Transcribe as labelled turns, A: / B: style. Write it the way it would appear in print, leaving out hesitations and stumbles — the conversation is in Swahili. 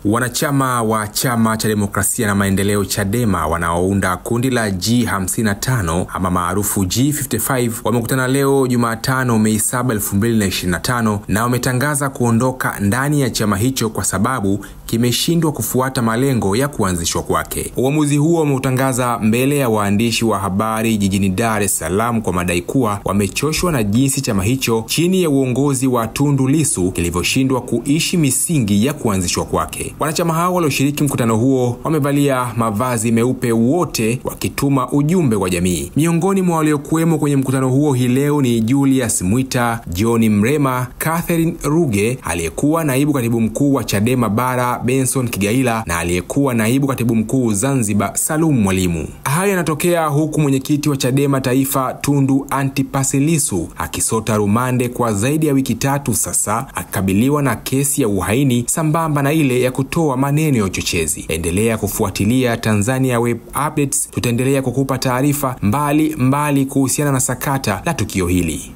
A: Wanachama wa Chama cha Demokrasia na Maendeleo Chadema wanaounda kundi la G55 ama maarufu G55 wamekutana leo Jumatano Mei 7, 2025 na wametangaza kuondoka ndani ya chama hicho kwa sababu kimeshindwa kufuata malengo ya kuanzishwa kwake. Uamuzi huo wameutangaza mbele ya waandishi wa habari jijini Dar es Salaam kwa madai kuwa wamechoshwa na jinsi chama hicho chini ya uongozi wa Tundu Lissu kilivyoshindwa kuishi misingi ya kuanzishwa kwake. Wanachama hao walioshiriki mkutano huo wamevalia mavazi meupe wote wakituma ujumbe kwa jamii. Miongoni mwa waliokuwemo kwenye mkutano huo hii leo ni Julius Mwita, John Mrema, Catherine Ruge, aliyekuwa naibu katibu mkuu wa Chadema Bara Benson Kigaila na aliyekuwa naibu katibu mkuu Zanzibar Salum Mwalimu. Haya yanatokea huku mwenyekiti wa Chadema Taifa Tundu Antipas Lissu akisota rumande kwa zaidi ya wiki 3 sasa, akikabiliwa na kesi ya uhaini sambamba na ile ya kutoa maneno ya uchochezi. Endelea kufuatilia Tanzania Web Updates, tutaendelea kukupa taarifa mbali kuhusiana na sakata la tukio hili.